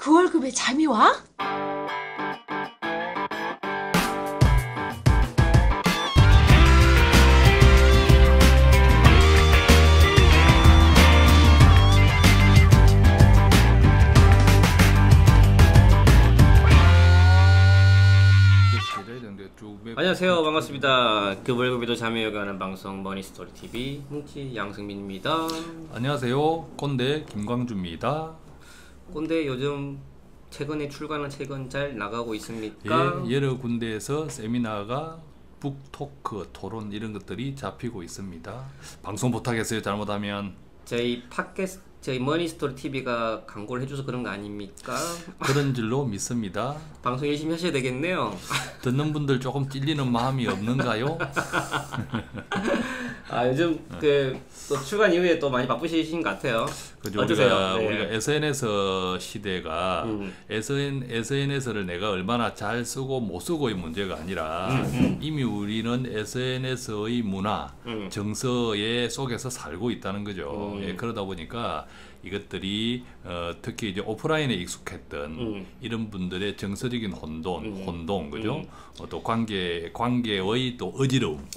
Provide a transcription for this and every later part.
그 월급에 잠이 와? 안녕하세요, 반갑습니다. 그 월급에도 잠이 오가는 방송 머니스토리 TV 뭉치 양승민입니다. 안녕하세요, 꼰대 김광주입니다. 꼰대 요즘 최근에 출간한 책은 잘 나가고 있습니까? 예, 여러 군데에서 세미나가 북토크, 토론 이런 것들이 잡히고 있습니다. 방송 부탁했어요, 잘못하면. 저희 머니스토리 TV가 광고를 해줘서 그런 거 아닙니까? 그런 줄로 믿습니다. 방송 열심히 하셔야 되겠네요. 듣는 분들 조금 찔리는 마음이 없는가요? 요즘 또 출간 이후에 또 많이 바쁘시신 것 같아요. 그죠? 어떠세요? 우리가 SNS 시대가 SNS를 내가 얼마나 잘 쓰고 못 쓰고의 문제가 아니라 이미 우리는 SNS의 문화, 정서의 속에서 살고 있다는 거죠. 예, 그러다 보니까 이것들이 특히 이제 오프라인에 익숙했던 이런 분들의 정서적인 혼동, 그죠? 또 관계의 또 어지러움,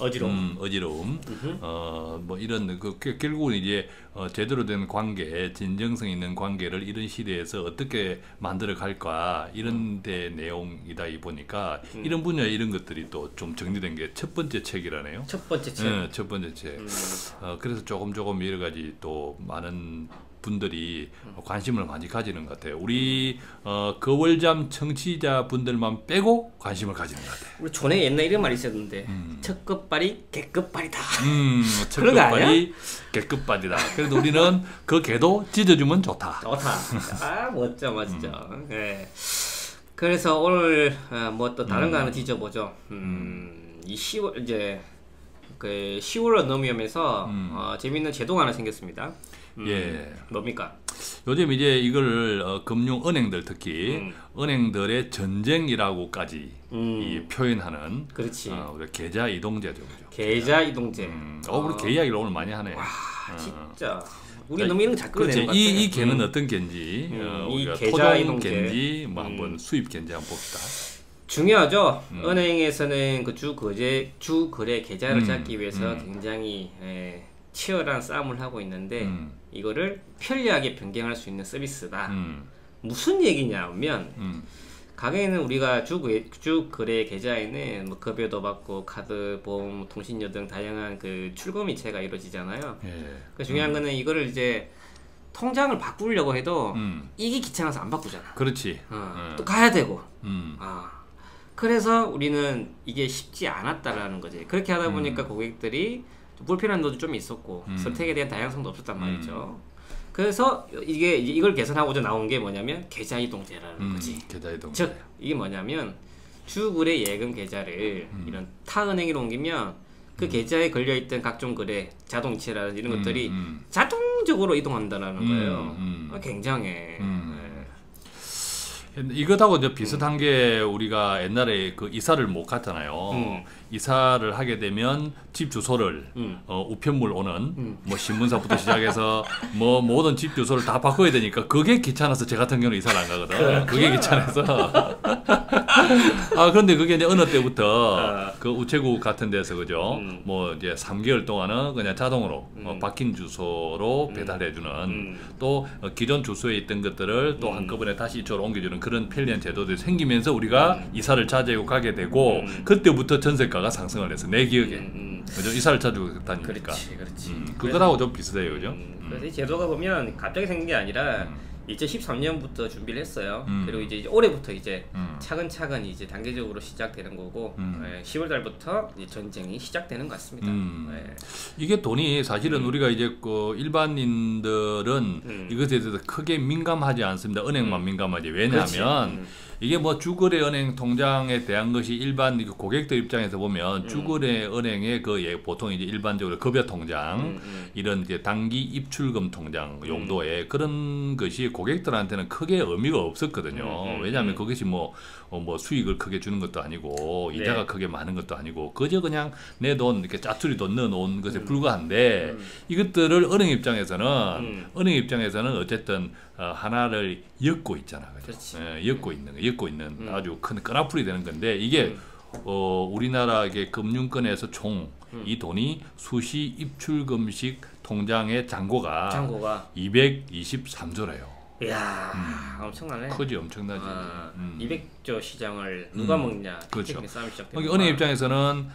뭐 이런 결국은 이제 제대로 된 관계, 진정성 있는 관계를 이런 시대에서 어떻게 만들어 갈까 이런 데 내용이다 보니까 이런 분야에 이런 것들이 또 좀 정리된 게 첫 번째 책이라네요. 첫 번째 책. 네, 첫 번째 책. 그래서 조금 여러 가지 또 많은 분들이 관심을 많이 가지는 것 같아요. 우리 거월잠 청취자분들만 빼고 관심을 가지는 것 같아요. 우리 전에 옛날 이런 말이 있었는데 첫 끝발이 개끝발이다. 첫 끝발이 개끝발이다. 그래도 우리는 그 개도 찢어주면 좋다. 멋져. 네. 그래서 오늘 뭐 또 다른 거 하나 뒤져보죠. 이 10월 이제 그 10월로 넘으면서 재밌는 제도가 하나 생겼습니다. 예. 뭡니까? 요즘 이제 이걸 금융 은행들 특히 은행들의 전쟁이라고까지 이 표현하는 그렇지. 우리 계좌 이동제죠, 그죠? 계좌 이동제. 우리 개 이야기를 오늘 많이 하네. 와, 진짜. 우리 너무 이런 거 잘 끌어내는 것 같아. 이 개는 어떤 개인지, 이 우리가 계좌 토종 이동제. 개인지, 뭐 한번 수입 개인지 한번 봅시다. 중요하죠. 은행에서는 그 주 거래 계좌를 잡기 위해서 굉장히 치열한 싸움을 하고 있는데 이거를 편리하게 변경할 수 있는 서비스다. 무슨 얘기냐면 가게에는 우리가 주 거래 계좌에는 뭐 급여도 받고 카드, 보험, 통신료 등 다양한 그 출금 이체가 이루어지잖아요. 그 중요한 거는 이거를 이제 통장을 바꾸려고 해도 이게 귀찮아서 안 바꾸잖아. 그렇지. 또 가야 되고. 그래서 우리는 이게 쉽지 않았다라는 거지. 그렇게 하다 보니까 고객들이 좀 불편한 점도 좀 있었고 선택에 대한 다양성도 없었단 말이죠. 그래서 이걸 개선하고자 나온 게 뭐냐면 계좌 이동제라는 거지. 계좌 이동제. 즉 이게 뭐냐면 주거래 예금 계좌를 이런 타 은행으로 옮기면 그 계좌에 걸려있던 각종 거래, 자동이체라든지 이런 것들이 자동적으로 이동한다는 거예요. 굉장해. 이것하고 이제 비슷한 게 우리가 옛날에 그 이사를 못 갔잖아요. 이사를 하게 되면 집 주소를 우편물 오는 뭐 신문사부터 시작해서 뭐 모든 집 주소를 다 바꿔야 되니까 그게 귀찮아서 제 같은 경우는 이사를 안 가거든. 그게 귀찮아서. 그런데 그게 이제 어느 때부터 그 우체국 같은 데서 그죠. 뭐 이제 3개월 동안은 그냥 자동으로 바뀐 주소로 배달해주는 또 기존 주소에 있던 것들을 또 한꺼번에 다시 이쪽으로 옮겨주는 그런 편리한 제도들이 생기면서 우리가 이사를 자주 가게 되고 그때부터 전세가가 상승을 해서 내 기억에 그죠? 이사를 자주 다니니까 그렇지. 그거하고 좀 비슷해요, 그죠? 그래서 이 제도가 보면 갑자기 생긴 게 아니라 2013년부터 준비를 했어요. 그리고 이제 올해부터 이제 차근차근 이제 단계적으로 시작되는 거고 10월 달부터 이제 전쟁이 시작되는 것 같습니다. 이게 돈이 사실은 우리가 이제 그 일반인들은 이것에 대해서 크게 민감하지 않습니다. 은행만 민감하지. 왜냐하면 이게 뭐 주거래 은행 통장에 대한 것이 일반 고객들 입장에서 보면 주거래 은행의 보통 이제 일반적으로 급여 통장 이런 이제 단기 입출금 통장 용도의 그런 것이 고객들한테는 크게 의미가 없었거든요. 왜냐하면 그것이 뭐 수익을 크게 주는 것도 아니고 이자가 네. 크게 많은 것도 아니고 그저 그냥 내 돈 이렇게 짜투리 돈 넣어놓은 것에 불과한데 이것들을 은행 입장에서는 어쨌든 하나를 엮고 있잖아. 그렇죠? 엮고 있는 아주 큰 끈앞풀이 되는 건데 이게 우리나라의 금융권에서 총 이 돈이 수시 입출금식 통장의 잔고가 223조래요. 이야, 엄청나네. 크지, 엄청나지. 200조 시장을 누가 먹냐. 그렇죠. 은행 입장에서는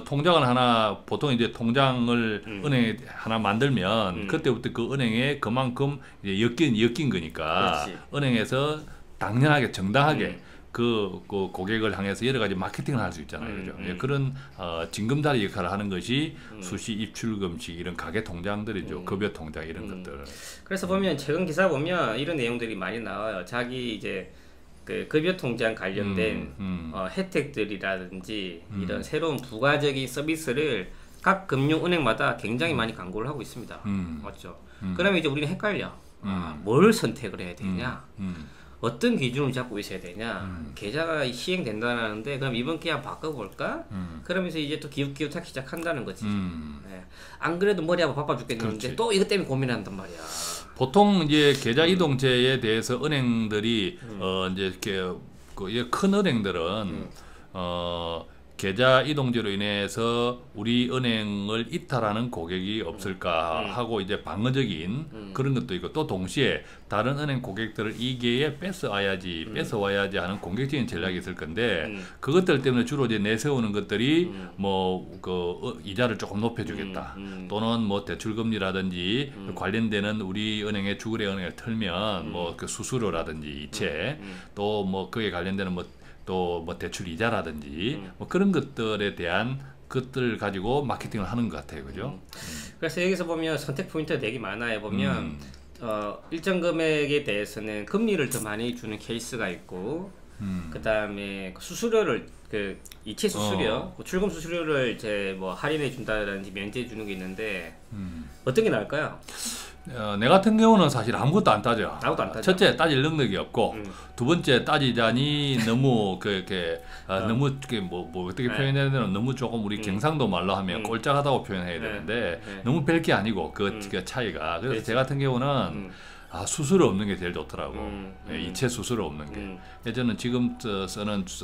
통장을 하나 보통 이제 통장을 은행에 하나 만들면 그때부터 그 은행에 그만큼 이제 엮인 거니까 그렇지. 은행에서 당연하게 정당하게 그 고객을 향해서 여러 가지 마케팅을 할 수 있잖아요. 그죠? 그런 징검다리 역할을 하는 것이 수시 입출금식 이런 가계 통장들이죠. 급여 통장 이런 것들. 그래서 보면 최근 기사 보면 이런 내용들이 많이 나와요. 자기 이제 그 급여 통장 관련된 혜택들이라든지 이런 새로운 부가적인 서비스를 각 금융은행마다 굉장히 많이 광고를 하고 있습니다. 맞죠? 그러면 이제 우리는 헷갈려. 뭘 선택을 해야 되냐? 어떤 기준을 잡고 있어야 되냐? 계좌가 시행된다는데 그럼 이번 기한 바꿔볼까? 그러면서 이제 또 기웃기웃하기 시작한다는 거지. 네. 안 그래도 머리하고 바빠 죽겠는데 그렇지. 또 이것 때문에 고민한단 말이야. 보통 이제 계좌 이동제에 대해서 은행들이 이제 이렇게 큰 은행들은 계좌 이동제로 인해서 우리 은행을 이탈하는 고객이 없을까 하고 이제 방어적인 그런 것도 있고 또 동시에 다른 은행 고객들을 이 기회에 뺏어와야지 하는 공격적인 전략이 있을 건데 그것들 때문에 주로 이제 내세우는 것들이 뭐 그 이자를 조금 높여주겠다 또는 뭐 대출금리라든지 관련되는 우리 은행의 주거래 은행을 털면 뭐 그 수수료라든지 이체 또 뭐 그에 관련되는 또 뭐 대출 이자라든지 뭐 그런 것들에 대한 것들을 가지고 마케팅을 하는 것 같아요, 그죠? 그래서 여기서 보면 선택 포인트가 되게 많아요. 보면 일정 금액에 대해서는 금리를 더 많이 주는 케이스가 있고, 그 다음에 수수료를 그 이체 수수료, 출금 수수료를 이제 뭐 할인해 준다든지 면제해 주는 게 있는데 어떤 게 나을까요? 내 같은 경우는 사실 아무것도 안 따져. 아무것도 안 따져. 첫째 따질 능력이 없고, 두 번째 따지자니 너무 너무 뭐 어떻게 표현해야 되나 너무 조금 우리 경상도 말로 하면 꼴짝하다고 표현해야 되는데 너무 별 게 아니고 그 차이가. 그래서 그렇지. 제 같은 경우는 수수료 없는 게 제일 좋더라고. 이체 수수료 없는 게. 저는 지금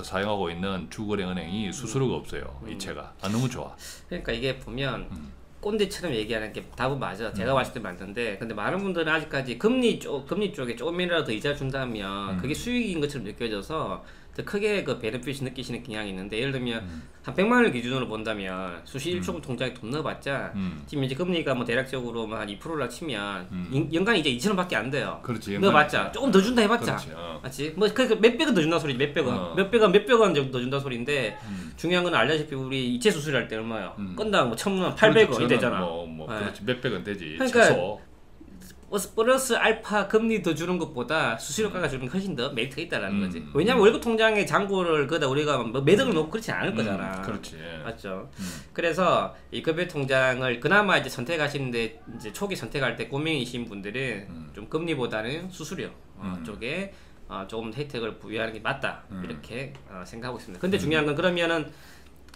사용하고 있는 주거래 은행이 수수료가 없어요. 이체가. 너무 좋아. 그러니까 이게 보면 꼰대처럼 얘기하는 게 답은 맞아. 제가 봤을 때 맞는데, 근데 많은 분들은 아직까지 금리 쪽에 조금이라도 더 이자 준다면 그게 수익인 것처럼 느껴져서 더 크게 그 베네핏이 느끼시는 경향이 있는데, 예를 들면 한 100만 원을 기준으로 본다면 수시 일초금 통장에 돈 넣어봤자 지금 이제 금리가 뭐 대략적으로 한 2%라 치면 연간 이제 2,000원밖에 안 돼요. 그렇지. 넣어봤자 조금 더 준다 해봤자. 그렇지. 맞지? 뭐 그 몇백원 더 준다 소리지. 몇백원 정도 더 준다 소리인데 중요한 건 알다시피 우리 이체 수수료 할 때 얼마요? 건당 뭐 1,000원, 800원이 되잖아. 그렇지. 몇백원 되지. 그러니까 최소. 플러스 알파 금리 더 주는 것보다 수수료가가 주는 게 훨씬 더 메리트가 있다라는 거지. 왜냐면 월급 통장에 잔고를 거다 우리가 뭐 매덕을 놓고 그렇지 않을 거잖아. 그렇지. 맞죠. 그래서 이 급여 통장을 그나마 이제 선택하시는데 이제 초기 선택할 때 고민이신 분들은 좀 금리보다는 수수료 쪽에 조금 혜택을 부여하는 게 맞다 이렇게 생각하고 있습니다. 근데 중요한 건 그러면은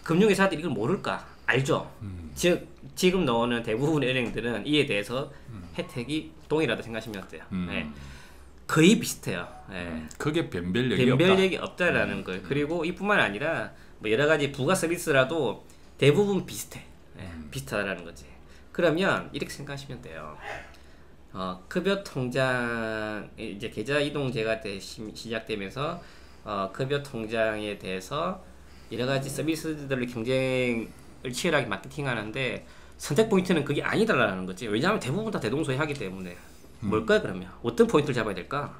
금융회사들이 이걸 모를까? 알죠. 즉 지금 나오는 대부분의 은행들은 이에 대해서 혜택이 동일하다 생각하시면 어때요? 네. 거의 비슷해요. 네. 크게 변별력이 없다라는 걸. 그리고 이뿐만 아니라 뭐 여러 가지 부가 서비스라도 대부분 비슷해. 네. 비슷하다라는 거지. 그러면 이렇게 생각하시면 돼요. 급여 통장 이제 계좌 이동제가 시작되면서 급여 통장에 대해서 여러 가지 서비스들을 경쟁을 치열하게 마케팅하는데 선택 포인트는 그게 아니다라는 거지. 왜냐하면 대부분 다 대동소이하기 때문에. 뭘까요 그러면? 어떤 포인트를 잡아야 될까?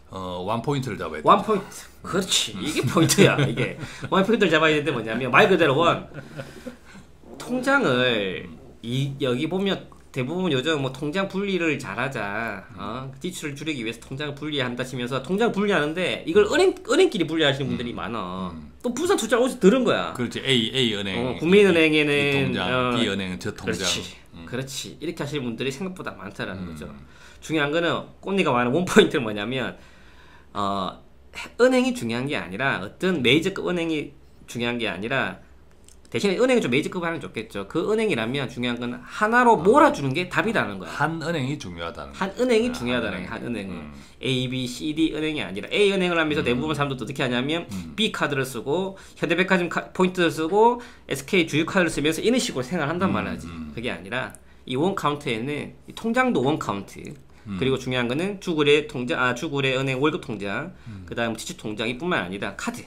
원 포인트를 잡아야 돼. 원 포인트. 그렇지. 이게 포인트야. 이게 원 포인트를 잡아야 되는데 뭐냐면 말 그대로 통장을 여기 보면 대부분 요즘 뭐 통장 분리를 잘하자, 지출을 줄이기 위해서 통장을 분리한다 치면서 통장을 분리하는데 이걸 은행끼리 분리하시는 분들이 많아. 또 부산 투자를 어디서 들은 거야. 그렇지. A 은행, 국민은행에는 이 통장, B 은행은 저 통장. 그렇지. 그렇지. 이렇게 하시는 분들이 생각보다 많다라는 거죠. 중요한 거는 꼰니가 말하는 원포인트는 뭐냐면 은행이 중요한 게 아니라 어떤 메이저급 은행이 중요한 게 아니라 대신에 은행이 좀 메이저급 하는 게 좋겠죠. 그 은행이라면 중요한 건 하나로 몰아주는 게 답이라는 거야. 한 은행이 중요하다는 한 은행이 중요하다는 거야. 한 은행은 A, B, C, D 은행이 아니라 A 은행을 하면서 대부분 사람들도 어떻게 하냐면 B 카드를 쓰고 현대백화점 포인트를 쓰고 SK 주유 카드를 쓰면서 이런 식으로 생활한단 말이지. 그게 아니라 이 원 카운트에는 이 통장도 원 카운트. 그리고 중요한 거는 주거래 통장, 주거래 은행 월급 통장, 그다음 지출 통장 이뿐만 아니라 카드,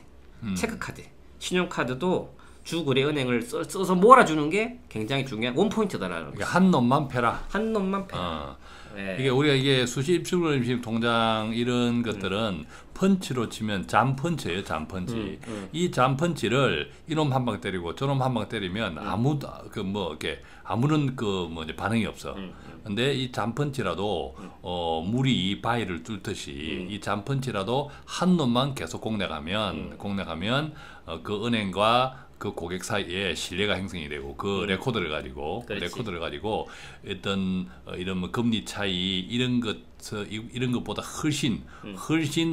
체크 카드, 신용 카드도 주거래 은행을 써서 몰아주는 게 굉장히 중요한 원 포인트다라는 거죠. 한 놈만 패라. 한 놈만 패라. 네. 이게 우리가 이게 수십 출근식 통장 이런 것들은 펀치로 치면 잠펀치예요, 잠펀치. 이 잠펀치를 이놈 한 방 때리고 저놈 한 방 때리면 아무도 이렇게 아무런 반응이 없어. 근데 이 잠펀치라도 물이 바위를 뚫듯이 이 잠펀치라도 한 놈만 계속 공략하면 그 은행과 그 고객 사이에 신뢰가 형성이 되고 그 레코드를 가지고 어떤 이런 금리 차이 이런 것보다 훨씬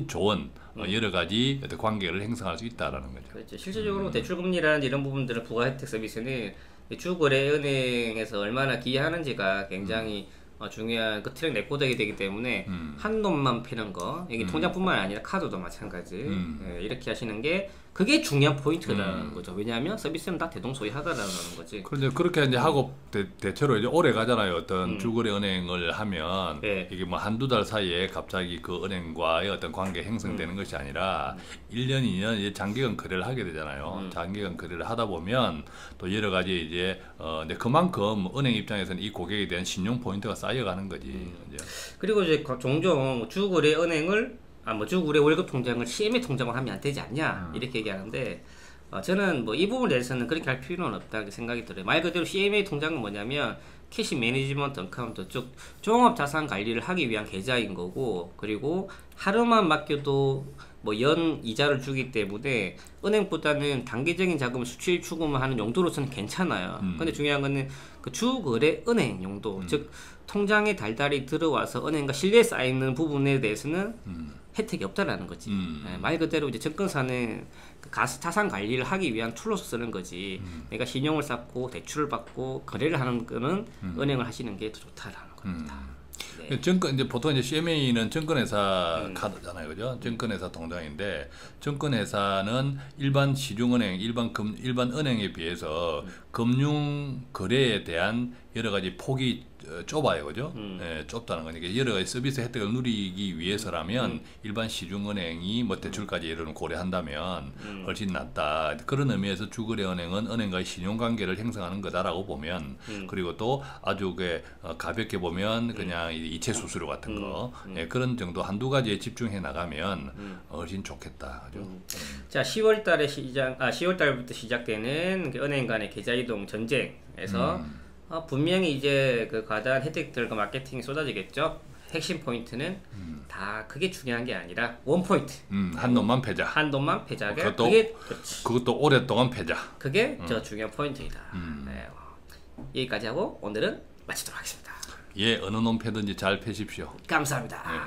좋은 여러 가지 어떤 관계를 형성할 수 있다라는 거죠. 그렇죠. 실질적으로 대출금리라는 이런 부분들을 부가 혜택 서비스는 주거래은행에서 얼마나 기여하는지가 굉장히 중요한 그 트랙 레코드가 되기 때문에 한 놈만 피는 거, 이게 통장뿐만 아니라 카드도 마찬가지. 이렇게 하시는 게 그게 중요한 포인트라는 거죠. 왜냐하면 서비스는 다 대동소이하다라는 거지. 그런데 그렇게 이제 하고 대체로 이제 오래 가잖아요. 어떤 주거래 은행을 하면 이게 뭐 한두 달 사이에 갑자기 그 은행과의 어떤 관계 형성되는 것이 아니라 1년, 2년 이제 장기간 거래를 하게 되잖아요. 장기간 거래를 하다 보면 또 여러 가지 이제 근데 그만큼 은행 입장에서는 이 고객에 대한 신용 포인트가 쌓여가는 거지. 그리고 이제 종종 주거래 은행을 주거래 월급 통장을 CMA 통장으로 하면 안 되지 않냐 이렇게 얘기하는데 저는 이 부분에 대해서는 그렇게 할 필요는 없다고 생각이 들어요. 말 그대로 CMA 통장은 뭐냐면 캐시 매니지먼트 어카운트, 즉 종합 자산 관리를 하기 위한 계좌인 거고, 그리고 하루만 맡겨도 연 이자를 주기 때문에 은행보다는 단기적인 자금을 수출 추금을 하는 용도로서는 괜찮아요. 근데 중요한 거는 그 주거래 은행 용도, 즉 통장에 달달이 들어와서 은행과 신뢰 쌓이는 부분에 대해서는 혜택이 없다라는 거지. 말 그대로 이제 증권사는 그 자산 관리를 하기 위한 툴로서 쓰는 거지. 내가 신용을 쌓고 대출을 받고 거래를 하는 거는 은행을 하시는 게 더 좋다라는 겁니다. 네. 이제 보통 이제 CMA는 증권회사 카드잖아요, 그죠? 증권회사 통장인데 증권회사는 일반 시중은행, 일반 은행에 비해서 금융 거래에 대한 여러 가지 폭이 좁아요, 그죠? 네, 좁다는 거니까 여러 가지 서비스 혜택을 누리기 위해서라면 일반 시중은행이 대출까지 예를 들면 고려한다면 훨씬 낫다. 그런 의미에서 주거래은행은 은행과의 신용관계를 형성하는 거다라고 보면, 그리고 또 아주 가볍게 보면 그냥 이체 수수료 같은 거 그런 정도 한두 가지에 집중해 나가면 훨씬 좋겠다, 그죠? 자, 10월달부터 시작되는 은행 간의 계좌 이동 전쟁에서 분명히 이제 그 과다한 혜택들과 마케팅이 쏟아지겠죠. 핵심 포인트는 다 그게 중요한 게 아니라 원 포인트. 한 놈만 패자. 한 놈만 패자가 그것도 오랫동안 패자. 그게 저 중요한 포인트이다. 네, 여기까지 하고 오늘은 마치도록 하겠습니다. 예, 어느 놈 패든지 잘 패십시오. 감사합니다. 네.